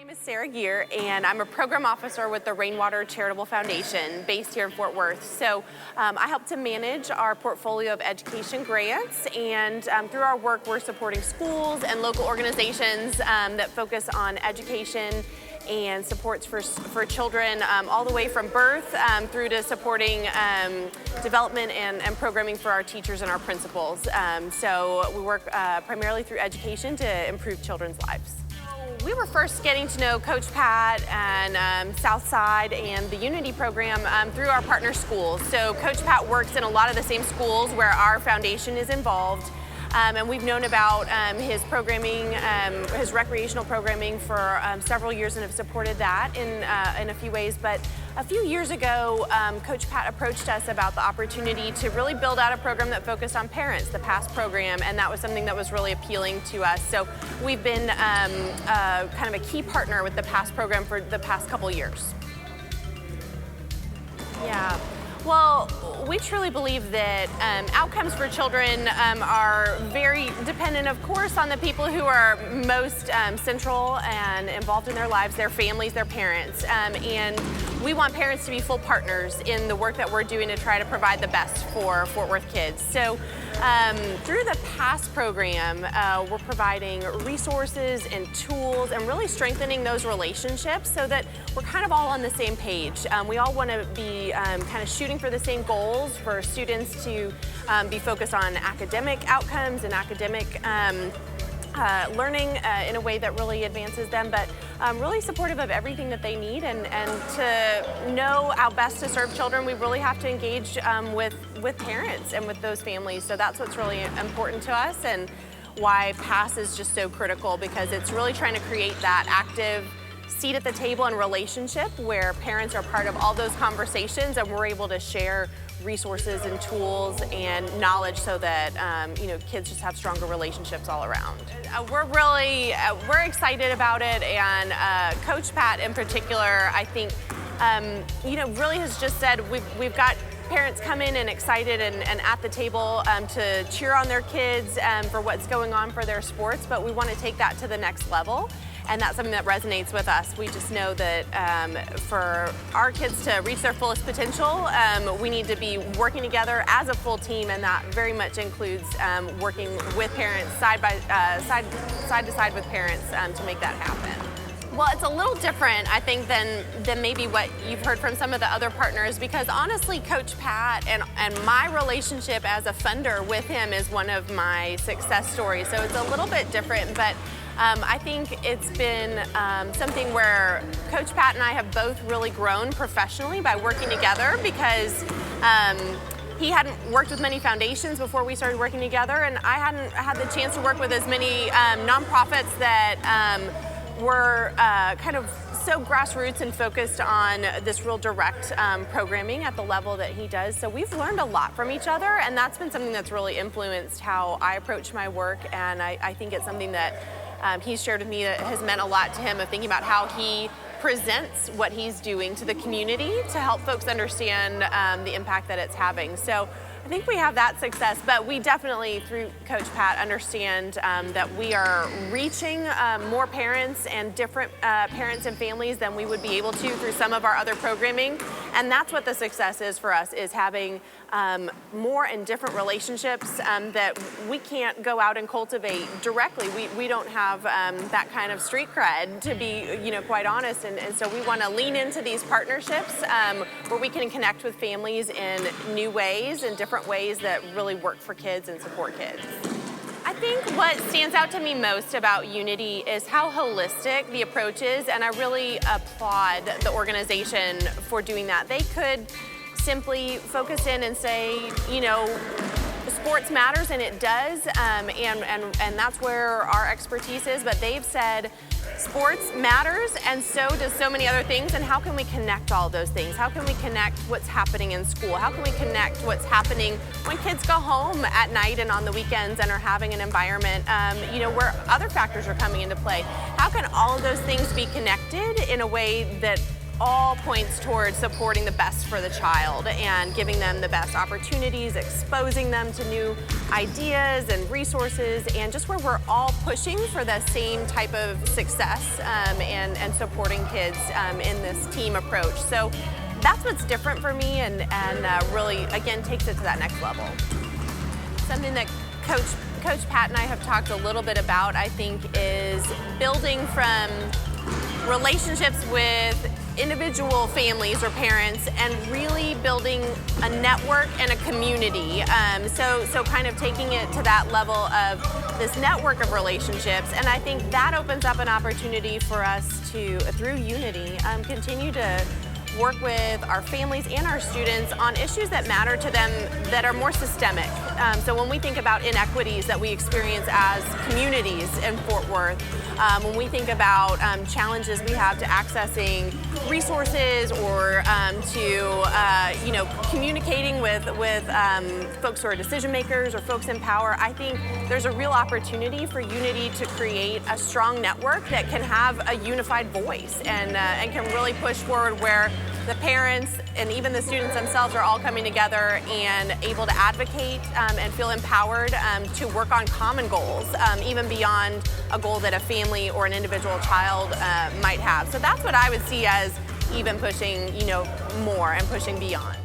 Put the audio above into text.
My name is Geer, and I'm a program officer with the Rainwater Charitable Foundation based here in Fort Worth. So I help to manage our portfolio of education grants, and through our work we're supporting schools and local organizations that focus on education and supports for children all the way from birth through to supporting development and programming for our teachers and our principals. So we work primarily through education to improve children's lives. We were first getting to know Coach Pat and Southside and the U.N.I.T.Y Program through our partner schools. So Coach Pat works in a lot of the same schools where our foundation is involved. And we've known about his programming, his recreational programming for several years and have supported that in a few ways. But a few years ago, Coach Pat approached us about the opportunity to really build out a program that focused on parents, the PASS program, and that was something that was really appealing to us. So we've been kind of a key partner with the PASS program for the past couple years. Yeah. Well, we truly believe that outcomes for children are very dependent, of course, on the people who are most central and involved in their lives, their families, their parents. And we want parents to be full partners in the work that we're doing to try to provide the best for Fort Worth kids. So through the PASS program, we're providing resources and tools and really strengthening those relationships so that we're kind of all on the same page. We all want to be kind of shooting for the same goals for students to be focused on academic outcomes and academic learning in a way that really advances them, but really supportive of everything that they need. And to know how best to serve children, we really have to engage with parents and with those families. So that's what's really important to us and why PASS is just so critical, because it's really trying to create that active seat at the table and relationship where parents are part of all those conversations and we're able to share resources and tools and knowledge so that kids just have stronger relationships all around. We're excited about it, and Coach Pat in particular, I think really has just said we've got parents come in and excited and at the table to cheer on their kids for what's going on for their sports, but we want to take that to the next level. And that's something that resonates with us. We just know that for our kids to reach their fullest potential, we need to be working together as a full team, and that very much includes working with parents, side to side with parents to make that happen. Well, it's a little different, I think, than maybe what you've heard from some of the other partners, because honestly, Coach Pat and my relationship as a funder with him is one of my success stories. So it's a little bit different, but I think it's been something where Coach Pat and I have both really grown professionally by working together, because he hadn't worked with many foundations before we started working together, and I hadn't had the chance to work with as many nonprofits that were kind of so grassroots and focused on this real direct programming at the level that he does. So we've learned a lot from each other, and that's been something that's really influenced how I approach my work, and I think it's something that he's shared with me that has meant a lot to him, of thinking about how he presents what he's doing to the community to help folks understand the impact that it's having. So I think we have that success, but we definitely, through Coach Pat, understand that we are reaching more parents and different parents and families than we would be able to through some of our other programming. And that's what the success is for us, is having more and different relationships that we can't go out and cultivate directly. We don't have that kind of street cred, to be quite honest, and so we want to lean into these partnerships where we can connect with families in new ways and different ways that really work for kids and support kids. I think what stands out to me most about U.N.I.T.Y is how holistic the approach is, and I really applaud the organization for doing that. They could simply focus in and say, sports matters, and it does, and that's where our expertise is, but they've said sports matters, and so does so many other things, and how can we connect all those things? How can we connect what's happening in school? How can we connect what's happening when kids go home at night and on the weekends and are having an environment where other factors are coming into play? How can all of those things be connected in a way that all points towards supporting the best for the child and giving them the best opportunities, exposing them to new ideas and resources, and just where we're all pushing for the same type of success and supporting kids in this team approach. So that's what's different for me and really, again, takes it to that next level. Something that Coach Pat and I have talked a little bit about, I think, is building from relationships with individual families or parents and really building a network and a community. So kind of taking it to that level of this network of relationships. And I think that opens up an opportunity for us to, through U.N.I.T.Y, continue to work with our families and our students on issues that matter to them that are more systemic. So when we think about inequities that we experience as communities in Fort Worth, when we think about challenges we have to accessing resources or to communicating with folks who are decision makers or folks in power, I think there's a real opportunity for U.N.I.T.Y to create a strong network that can have a unified voice and can really push forward where the parents and even the students themselves are all coming together and able to advocate and feel empowered to work on common goals, even beyond a goal that a family or an individual child might have. So that's what I would see as even pushing, more and pushing beyond.